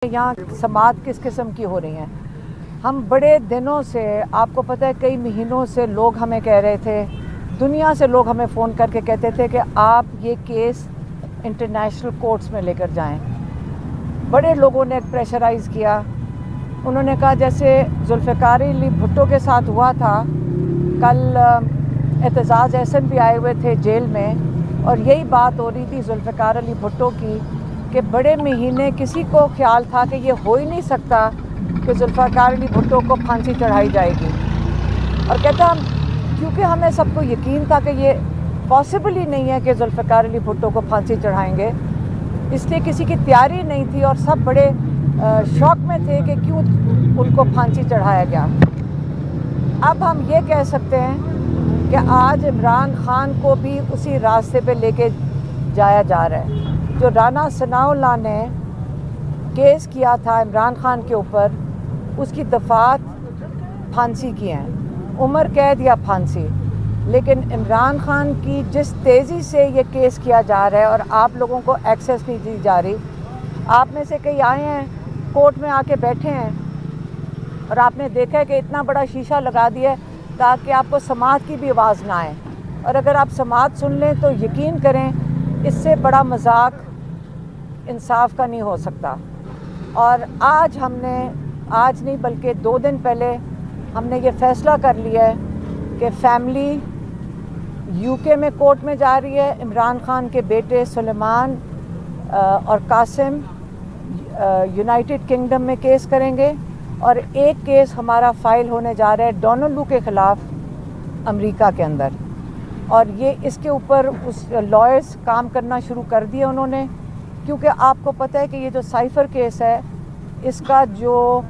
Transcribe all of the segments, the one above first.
यहाँ समात किस किस्म की हो रही हैं। हम बड़े दिनों से, आपको पता है कई महीनों से लोग हमें कह रहे थे, दुनिया से लोग हमें फ़ोन करके कहते थे कि आप ये केस इंटरनेशनल कोर्ट्स में लेकर जाएं। बड़े लोगों ने प्रेशराइज़ किया। उन्होंने कहा जैसे जुल्फ़िकार अली भुट्टो के साथ हुआ था, कल एतजाज़ एहसन भी आए हुए थे जेल में और यही बात हो रही थी जुल्फ़िकार अली भुट्टो की कि बड़े महीने किसी को ख्याल था कि ये हो ही नहीं सकता कि जुल्फ़िकार अली भुट्टो को फांसी चढ़ाई जाएगी। और कहता हम, क्योंकि हमें सबको यकीन था कि ये पॉसिबल ही नहीं है कि जुल्फ़िकार अली भुट्टो को फांसी चढ़ाएंगे, इसलिए किसी की तैयारी नहीं थी और सब बड़े शौक में थे कि क्यों उनको फांसी चढ़ाया गया। अब हम ये कह सकते हैं कि आज इमरान खान को भी उसी रास्ते पे लेके जाया जा रहा है। जो राना सनाउल्लाह ने केस किया था इमरान खान के ऊपर, उसकी दफात फांसी की हैं, उम्र कैद या फांसी। लेकिन इमरान खान की जिस तेज़ी से ये केस किया जा रहा है और आप लोगों को एक्सेस नहीं दी जा रही, आप में से कई आए हैं कोर्ट में आके बैठे हैं और आपने देखा है कि इतना बड़ा शीशा लगा दिया है ताकि आपको समात की भी आवाज़ ना आए। और अगर आप समात सुन लें तो यकीन करें इससे बड़ा मजाक इंसाफ का नहीं हो सकता। और आज हमने, आज नहीं बल्कि 2 दिन पहले हमने ये फ़ैसला कर लिया है कि फैमिली यूके में कोर्ट में जा रही है। इमरान खान के बेटे सुलेमान और कासिम यूनाइटेड किंगडम में केस करेंगे और एक केस हमारा फ़ाइल होने जा रहा है डोनाल्ड लू के ख़िलाफ़ अमेरिका के अंदर। और ये इसके ऊपर उस लॉयर्स काम करना शुरू कर दिए उन्होंने, क्योंकि आपको पता है कि ये जो साइफ़र केस है इसका जो,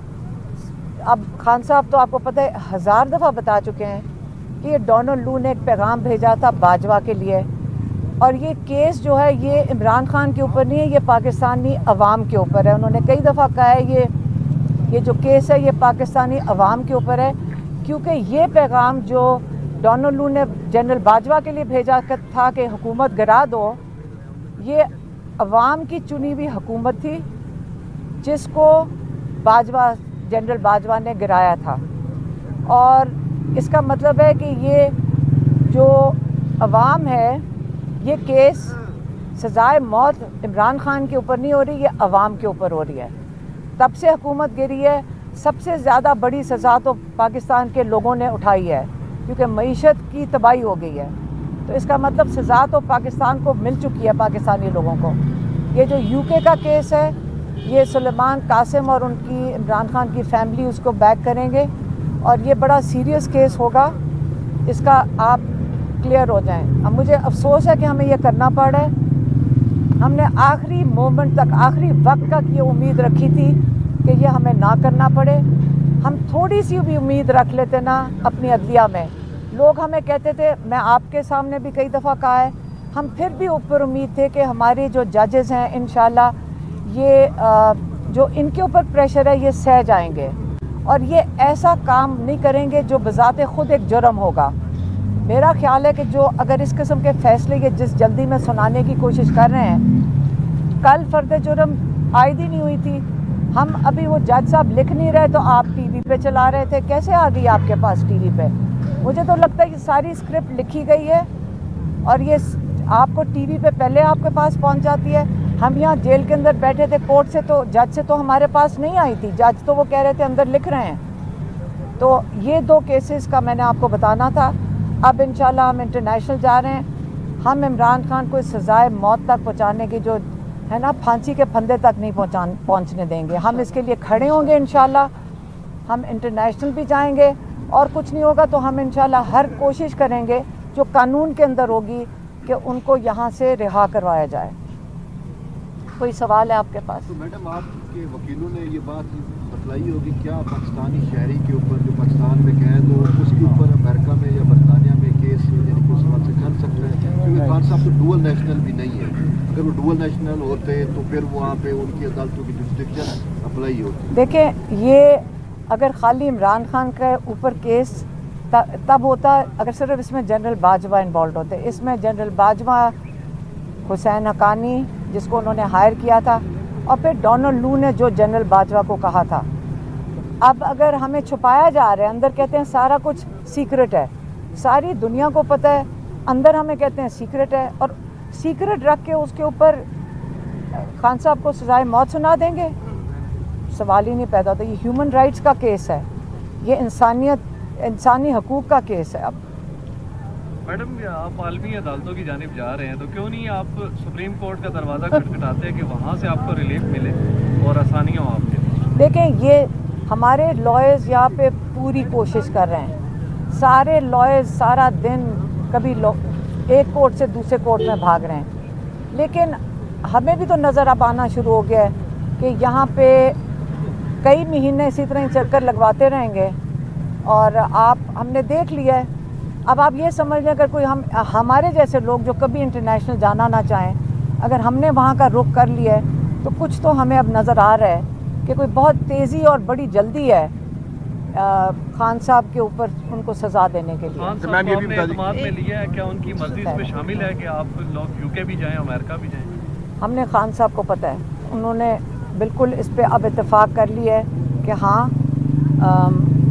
अब खान साहब तो आपको पता है 1000 दफ़ा बता चुके हैं कि ये डोनाल्ड लू ने एक पैगाम भेजा था बाजवा के लिए। और ये केस जो है ये इमरान खान के ऊपर नहीं है, ये पाकिस्तानी अवाम के ऊपर है। उन्होंने कई दफ़ा कहा है ये जो केस है ये पाकिस्तानी अवाम के ऊपर है, क्योंकि ये पैगाम जो डोनाल्ड लू ने जनरल बाजवा के लिए भेजा था कि हुकूमत गिरा दो, ये अवाम की चुनी हुई हुकूमत थी जिसको जनरल बाजवा ने गिराया था। और इसका मतलब है कि ये जो अवाम है, ये केस सज़ाए मौत इमरान खान के ऊपर नहीं हो रही, ये अवाम के ऊपर हो रही है। तब से हुकूमत गिरी है, सबसे ज़्यादा बड़ी सज़ा तो पाकिस्तान के लोगों ने उठाई है क्योंकि मईशत की तबाही हो गई है। तो इसका मतलब सज़ा तो पाकिस्तान को मिल चुकी है, पाकिस्तानी लोगों को। ये जो यूके का केस है, ये सुलेमान, कासिम और उनकी इमरान खान की फैमिली उसको बैक करेंगे और ये बड़ा सीरियस केस होगा, इसका आप क्लियर हो जाएं। अब मुझे अफसोस है कि हमें ये करना पड़ रहा है। हमने आखिरी मोमेंट तक, आखिरी वक्त तक ये उम्मीद रखी थी कि ये हमें ना करना पड़े। हम थोड़ी सी भी उम्मीद रख लेते ना अपनी अदलिया में। लोग हमें कहते थे, मैं आपके सामने भी कई दफ़ा कहा है, हम फिर भी ऊपर उम्मीद थे कि हमारे जो जजेस हैं इंशाल्लाह ये जो इनके ऊपर प्रेशर है ये सह जाएंगे और ये ऐसा काम नहीं करेंगे जो बज़ाते ख़ुद एक जुर्म होगा। मेरा ख्याल है कि जो अगर इस किस्म के फ़ैसले ये जिस जल्दी में सुनाने की कोशिश कर रहे हैं, कल फ़र्द जुर्म आयद ही नहीं हुई थी। हम अभी वो जज साहब लिख नहीं रहे तो आप टीवी पे चला रहे थे, कैसे आ गई आपके पास टीवी पे? मुझे तो लगता है कि सारी स्क्रिप्ट लिखी गई है और ये आपको टीवी पे पहले आपके पास पहुंच जाती है। हम यहाँ जेल के अंदर बैठे थे, कोर्ट से तो जज से तो हमारे पास नहीं आई थी, जज तो वो कह रहे थे अंदर लिख रहे हैं। तो ये 2 केसेस का मैंने आपको बताना था। अब इंशाल्लाह हम इंटरनेशनल जा रहे हैं। हम इमरान खान को इस सज़ाए मौत तक पहुँचाने की जो है ना, फांसी के फंदे तक नहीं पहुँचने देंगे। हम इसके लिए खड़े होंगे इंशाल्लाह। हम इंटरनेशनल भी जाएंगे और कुछ नहीं होगा तो हम इंशाल्लाह हर कोशिश करेंगे जो कानून के अंदर होगी कि उनको यहाँ से रिहा करवाया जाए। कोई सवाल है आपके पास? तो मैडम, आपके वकीलों ने ये बात बतलाई होगी क्या पाकिस्तानी शहरी के ऊपर जो पाकिस्तान में कैद हो उसके ऊपर अमेरिका में या बरतानिया में केस यानी कि उस वक्त से कर सकते हैं? क्योंकि खान साहब तो डुअल नेशनल भी नहीं है। अगर वो डुअल नेशनल होते तो फिर वहाँ पे उनकी अदालतों की जुरिस्डिक्शन अप्लाई होती। देखें, ये अगर खाली इमरान खान के ऊपर केस तब होता अगर सिर्फ इसमें जनरल बाजवा इन्वॉल्व होते। इसमें जनरल बाजवा, हुसैन हक्कानी जिसको उन्होंने हायर किया था, और फिर डोनाल्ड लू ने जो जनरल बाजवा को कहा था। अब अगर हमें छुपाया जा रहा है, अंदर कहते हैं सारा कुछ सीक्रेट है, सारी दुनिया को पता है, अंदर हमें कहते हैं सीक्रेट है, और सीक्रेट रख के उसके ऊपर खान साहब को सजाए मौत सुना देंगे? सवाल ही नहीं पैदा होता। ये ह्यूमन राइट्स का केस है, ये इंसानी हकूक़ का केस है। अब मैडम, आप आलमी अदालतों की जानिब जा रहे हैं, तो क्यों नहीं आप सुप्रीम कोर्ट का दरवाज़ा खटखटाते हैं कि वहाँ से आपको रिलीफ मिले और आसानियाँ हो आपके लिए? देखें, ये हमारे लॉयर्स यहाँ पे पूरी कोशिश कर रहे हैं। सारे लॉयर्स सारा दिन कभी एक कोर्ट से दूसरे कोर्ट में भाग रहे हैं, लेकिन हमें भी तो नज़र अब आना शुरू हो गया है कि यहाँ पे कई महीने इसी तरह ही चक्कर लगवाते रहेंगे और हमने देख लिया है। अब आप ये समझ लें, अगर कोई हमारे जैसे लोग जो कभी इंटरनेशनल जाना ना चाहें, अगर हमने वहाँ का रुख कर लिया है तो कुछ तो हमें अब नज़र आ रहा है कि कोई बहुत तेज़ी और बड़ी जल्दी है खान साहब के ऊपर उनको सज़ा देने के लिए। खान साहब को आपने एतमाद में लिया है क्या? उनकी मर्जी इसमें शामिल है कि आप लोग यूके भी जाएं, अमेरिका भी जाएं? हमने खान साहब को पता है, उन्होंने बिल्कुल इस पे अब इत्तेफाक कर लिया है कि हाँ,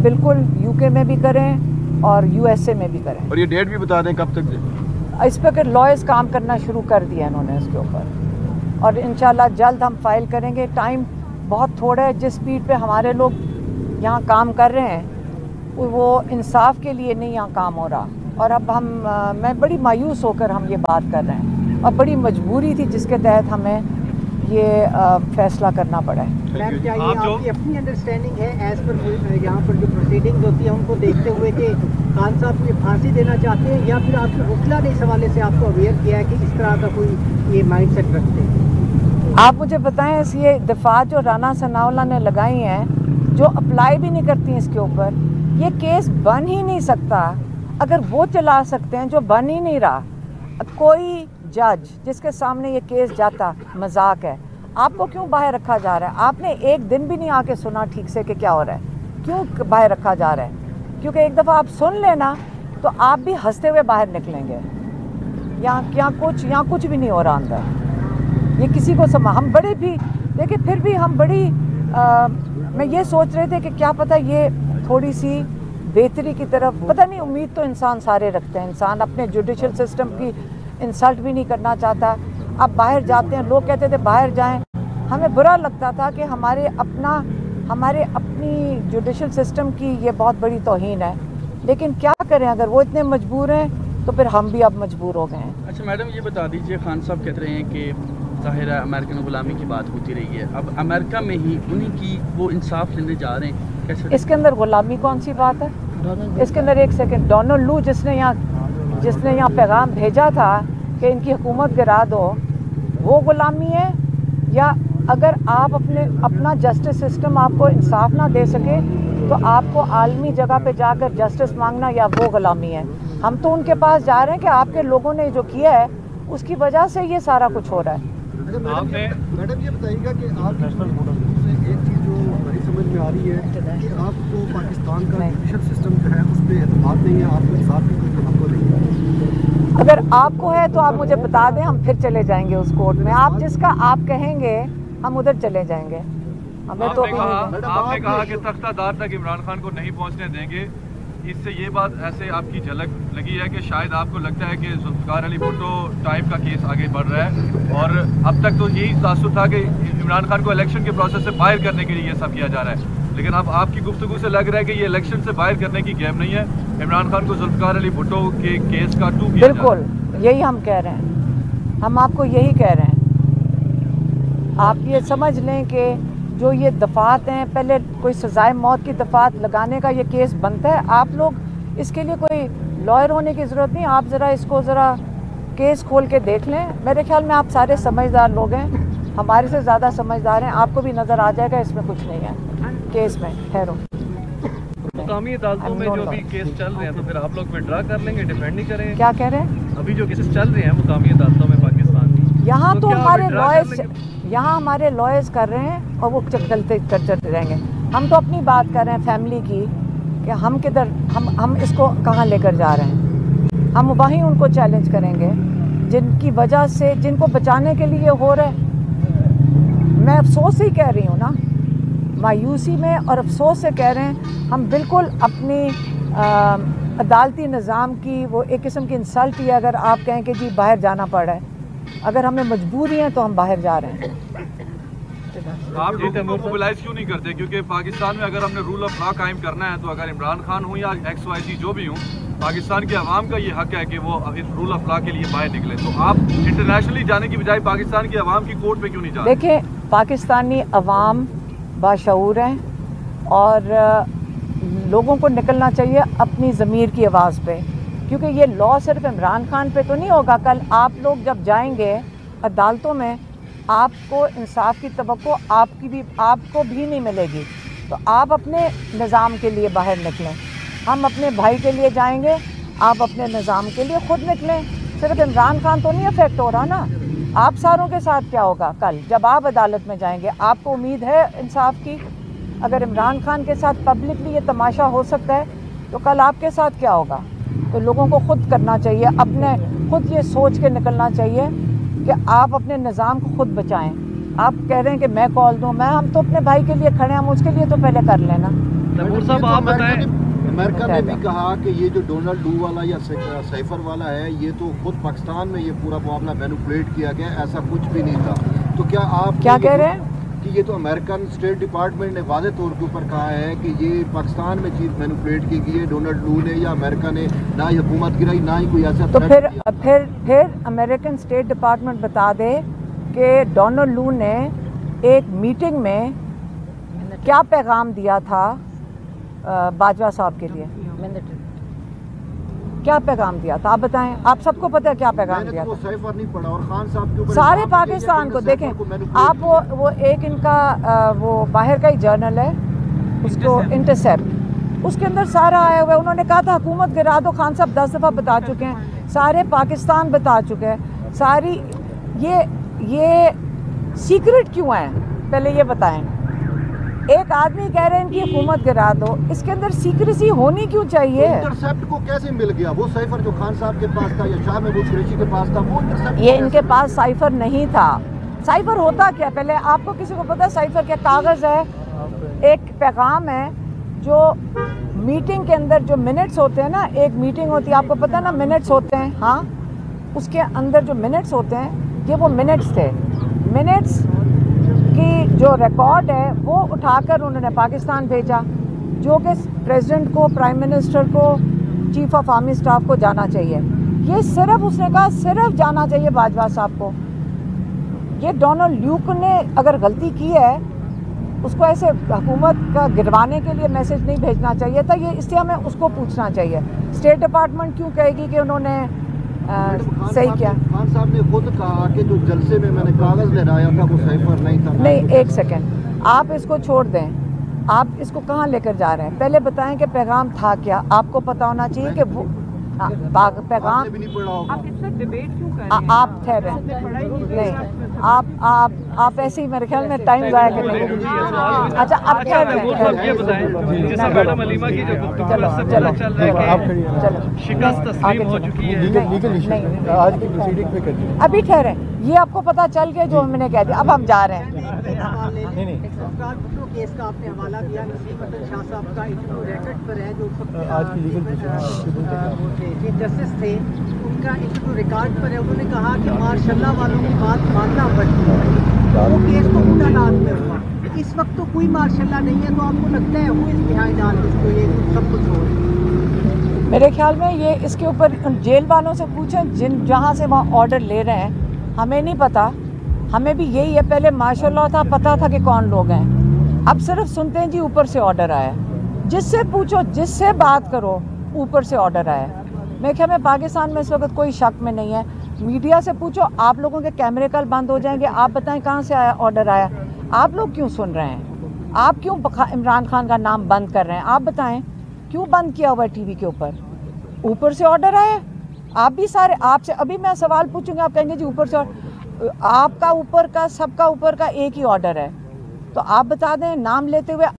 बिल्कुल यूके में भी करें और यूएसए में भी करें। और ये डेट भी बता दें कब तक? इस पर कि लॉयर्स काम करना शुरू कर दिया इन्होंने इसके ऊपर, और इंशाल्लाह जल्द हम फाइल करेंगे। टाइम बहुत थोड़ा है। जिस स्पीड पे हमारे लोग यहाँ काम कर रहे हैं वो इंसाफ के लिए नहीं यहाँ काम हो रहा, और अब मैं बड़ी मायूस होकर हम ये बात कर रहे हैं, और बड़ी मजबूरी थी जिसके तहत हमें ये फैसला करना पड़ा है। मैम, क्या ये आपकी अपनी अंडरस्टैंडिंग है एज पर यहाँ पर जो प्रोसीडिंग्स होती है उनको देखते हुए कि खान साहब को फांसी देना चाहते हैं, या फिर आपके वकीला ने इस हवाले से आपको अवेयर किया है कि इस तरह का कोई ये माइंड सेट रखते हैं? आप मुझे बताएं, ये दफात जो राना सनाउल्लाह ने लगाई हैं, जो अप्लाई भी नहीं करती इसके ऊपर, ये केस बन ही नहीं सकता। अगर वो चला सकते हैं, जो बन ही नहीं रहा, कोई जज जिसके सामने ये केस जाता, मजाक है। आपको क्यों बाहर रखा जा रहा है? आपने एक दिन भी नहीं आके सुना ठीक से कि क्या हो रहा है, क्यों बाहर रखा जा रहा है? क्योंकि एक दफ़ा आप सुन लेना तो आप भी हंसते हुए बाहर निकलेंगे। यहाँ कुछ भी नहीं हो रहा अंदर। ये किसी को हम बड़े भी देखिए, फिर भी हम बड़ी मैं ये सोच रहे थे कि क्या पता ये थोड़ी सी बेहतरी की तरफ, पता नहीं, उम्मीद तो इंसान सारे रखते हैं। इंसान अपने जुडिशल सिस्टम की इंसल्ट भी नहीं करना चाहता। अब बाहर जाते हैं, लोग कहते थे बाहर जाएं, हमें बुरा लगता था कि हमारे अपनी जुडिशल सिस्टम की ये बहुत बड़ी तौहीन है, लेकिन क्या करें, अगर वो इतने मजबूर हैं तो फिर हम भी अब मजबूर हो गए हैं। अच्छा मैडम, ये बता दीजिए, खान साहब कहते रहे हैं कि ज़ाहिर है अमेरिकन गुलामी की बात होती रही है, अब अमेरिका में ही उन्हीं की वो इंसाफ लेने जा रहे हैं, कैसे? इसके अंदर गुलामी कौन सी बात है? इसके अंदर एक सेकंड, डोनाल्ड लू जिसने यहाँ पैगाम भेजा था कि इनकी हुकूमत गिरा दो, वो गुलामी है? या अगर आप अपना जस्टिस सिस्टम आपको इंसाफ ना दे सके तो आपको आलमी जगह पे जाकर जस्टिस मांगना, या वो गुलामी है? हम तो उनके पास जा रहे हैं कि आपके लोगों ने जो किया है उसकी वजह से ये सारा कुछ हो रहा है। मैडम ये बताइएगा कि आप से एक चीज़ जो मेरी समझ में आ रही है कि आपको पाकिस्तान का जुडिशल सिस्टम जो है उस पर एतमाद नहीं है, आपको इंसाफ की कोई आपको नहीं है। अगर आपको है तो आप मुझे बता दें, हम फिर चले जाएंगे उस कोर्ट में। आप जिसका आप कहेंगे हम उधर चले जाएंगे। हमें तो आपने कहा कि तख्तादार तक इमरान खान को नहीं पहुंचने देंगे, इससे ये बात ऐसे आपकी झलक लगी है कि शायद आपको लगता है कि जुल्फ़िकार अली भुट्टो टाइप का केस आगे बढ़ रहा है, और अब तक तो यही तासुर था कि इमरान खान को इलेक्शन के प्रोसेस से बाहर करने के लिए ये सब किया जा रहा है, लेकिन अब आपकी गुफ्तगू से लग रहा है कि ये इलेक्शन से बाहर करने की गेम नहीं है, इमरान खान को जुल्फ़िकार अली भुट्टो के केस का टू किया। बिल्कुल यही हम कह रहे हैं, हम आपको यही कह रहे हैं। आप ये समझ लें कि जो ये दफात हैं, पहले कोई सजाए मौत की दफात लगाने का ये केस बनता है। आप लोग इसके लिए कोई लॉयर होने की ज़रूरत नहीं, आप ज़रा केस खोल के देख लें। मेरे ख्याल में आप सारे समझदार लोग हैं, हमारे से ज़्यादा समझदार हैं, आपको भी नज़र आ जाएगा इसमें कुछ नहीं है केस में। ठहरो, मुकामी अदालतों में जो भी केस चल रहे हैं तो फिर आप लोग विड्रा कर लेंगे, डिफेंड नहीं करेंगे? क्या कह रहे हैं? अभी जो केसेस चल रहे हैं मुकामी अदालतों में पाकिस्तान की, यहाँ तो हमारे लॉयर्स कर रहे हैं और वो करते रहेंगे। हम तो अपनी बात कर रहे हैं फैमिली की कि हम किधर, हम इसको कहाँ लेकर जा रहे हैं। हम वहीं उनको चैलेंज करेंगे जिनकी वजह से, जिनको बचाने के लिए हो रहा है। मैं अफसोस ही कह रही हूँ ना, मायूसी में और अफसोस से कह रहे हैं। हम बिल्कुल अपनी अदालती निज़ाम की वो एक किस्म की इंसल्ट ही है अगर आप कहें कि जी बाहर जाना पड़ रहा है। अगर हमें मजबूरी है तो हम बाहर जा रहे हैं। आप लोगों को मोबिलाइज क्यों नहीं करते? क्योंकि पाकिस्तान में अगर हमने रूल ऑफ लॉ कायम करना है तो अगर इमरान खान हो या XYZ जो भी हूँ, पाकिस्तान के अवाम का ये हक है कि वो इस रूल ऑफ लॉ के लिए बाहर निकले। तो आप इंटरनेशनली जाने की बजाय पाकिस्तान की अवाम की कोर्ट पे क्यों नहीं जा रहे? देखें, पाकिस्तानी अवाम बाशऊर हैं और लोगों को निकलना चाहिए अपनी ज़मीर की आवाज़ पे, क्योंकि ये लॉ सिर्फ इमरान खान पे तो नहीं होगा। कल आप लोग जब जाएंगे अदालतों में, आपको इंसाफ की तवक्को आपको भी नहीं मिलेगी। तो आप अपने निज़ाम के लिए बाहर निकलें, हम अपने भाई के लिए जाएंगे, आप अपने निज़ाम के लिए ख़ुद निकलें। सिर्फ इमरान खान तो नहीं अफेक्ट हो रहा ना, आप सारों के साथ क्या होगा कल जब आप अदालत में जाएंगे? आपको उम्मीद है इंसाफ की? अगर इमरान खान के साथ पब्लिकली ये तमाशा हो सकता है तो कल आपके साथ क्या होगा? तो लोगों को ख़ुद करना चाहिए, अपने खुद ये सोच के निकलना चाहिए कि आप अपने निज़ाम को ख़ुद बचाएं। आप कह रहे हैं कि मैं कॉल दूं, हम तो अपने भाई के लिए खड़े हैं, हम उसके लिए तो पहले कर लेना। तैमूर साहब आप बताएं, अमेरिका ने भी कहा कि ये जो डोनाल्ड लू वाला या साइफर वाला है, ये तो खुद पाकिस्तान में ये पूरा मामला मैनिपुलेट किया गया, ऐसा कुछ भी नहीं था। तो क्या आप क्या कह रहे हैं कि ये तो अमेरिकन स्टेट डिपार्टमेंट ने वाज़े तौर के ऊपर कहा है कि ये पाकिस्तान में चीज़ मैनिपुलेट की गई है, डोनाल्ड लू ने या अमेरिका ने ना ही हुकूमत गिराई ना ही कोई ऐसा। तो फिर अमेरिकन स्टेट डिपार्टमेंट बता दे कि डोनाल्ड लू ने एक मीटिंग में क्या पैगाम दिया था बाजवा साहब के लिए, क्या पैगाम दिया था? आप बताएं, आप सबको पता है क्या पैगाम दिया था? साइफर नहीं पढ़ा और खान साहब के ऊपर सारे पाकिस्तान को देखें आप, वो एक इनका वो बाहर का ही जर्नल है, उसको इंटरसेप्ट, उसके अंदर सारा आया हुआ है। उन्होंने कहा था हुकूमत गिरा दो, खान साहब 10 दफ़ा बता चुके हैं, सारे पाकिस्तान बता चुके हैं। सारी ये सीक्रेट क्यों है पहले ये बताएं। एक आदमी कह रहे हैं कि हुकूमत गिरा दो, इसके अंदर सीक्रेसी होनी क्यों चाहिए? इंटरसेप्ट को कैसे मिल गया? वो साइफर जो खान साहब के पास था या शाह महमूद कुरैशी के पास था, वो इंटरसेप्ट ये इनके पास साइफर नहीं था। साइफर होता क्या? पहले आपको किसी को पता है साइफर क्या? कागज़ है, एक पैगाम है जो मीटिंग के अंदर जो मिनट्स होते हैं ना, एक मीटिंग होती है, आपको पता है ना मिनट्स होते हैं, हाँ, उसके अंदर जो मिनट्स होते हैं ये वो मिनट्स थे। मिनट्स की जो रिकॉर्ड है वो उठाकर उन्होंने पाकिस्तान भेजा, जो कि प्रेसिडेंट को, प्राइम मिनिस्टर को, चीफ ऑफ आर्मी स्टाफ को जाना चाहिए। ये सिर्फ उसने कहा सिर्फ जाना चाहिए बाजवा साहब को। ये डोनाल्ड ल्यूक ने अगर गलती की है, उसको ऐसे हुकूमत का गिरवाने के लिए मैसेज नहीं भेजना चाहिए था। ये इसलिए हमें उसको पूछना चाहिए, स्टेट डिपार्टमेंट क्यों कहेगी कि उन्होंने सही किया? खान साहब ने खुद कहा कि जो जलसे में मैंने कागज़ लहराया था वो साइफर नहीं था। नहीं, एक सेकेंड, आप इसको छोड़ दें, आप इसको कहाँ लेकर जा रहे हैं? पहले बताएं कि पैगाम था क्या। आपको पता होना चाहिए कि वो पैगाम भी नहीं पढ़ा होगा। आप ठहरे नहीं, आप ऐसे ही मेरे ख्याल में टाइम ज़ाया करेंगे। अच्छा, आप ठहरे, अभी ठहरे, ये आपको पता चल गया जो हमने कह दिया, अब हम जा रहे हैं। केस का आपने हवाला दिया, नसीम अतन शाह साहब का इंटरव्यू रिकॉर्ड पर है, जो चीफ जस्टिस थे, उनका इंटरव्यू रिकॉर्ड पर है। उन्होंने कहा कि मार्शल्ला वालों की बात मानना पड़ती है। वो केस तो मुल्तानात में हुआ, इस वक्त तो कोई मार्शल्ला नहीं है, तो आपको लगता है वो इस बिहाइंड ऑल दिस तो ये सब कुछ हो रहा है? मेरे ख्याल में ये इसके ऊपर जेल वालों से पूछें जिन जहाँ से वहाँ ऑर्डर ले रहे हैं। हमें नहीं पता, हमें भी यही है, पहले मार्शल्ला था, पता था कि कौन लोग हैं, अब सिर्फ सुनते हैं जी ऊपर से ऑर्डर आया। जिससे पूछो, जिससे बात करो, ऊपर से ऑर्डर आया। मेरे ख्याल में पाकिस्तान में इस वक्त कोई शक में नहीं है। मीडिया से पूछो, आप लोगों के कैमरे कल बंद हो जाएंगे, आप बताएं कहाँ से आया ऑर्डर आया। आप लोग क्यों सुन रहे हैं? आप क्यों इमरान खान का नाम बंद कर रहे हैं? आप बताएं क्यों बंद किया हुआ है टीवी के ऊपर से ऑर्डर आया। आप भी सारे, आपसे अभी मैं सवाल पूछूंगी, आप कहेंगे जी ऊपर से। आपका ऊपर का, सबका ऊपर का एक ही ऑर्डर है, तो आप बता दें नाम लेते हुए।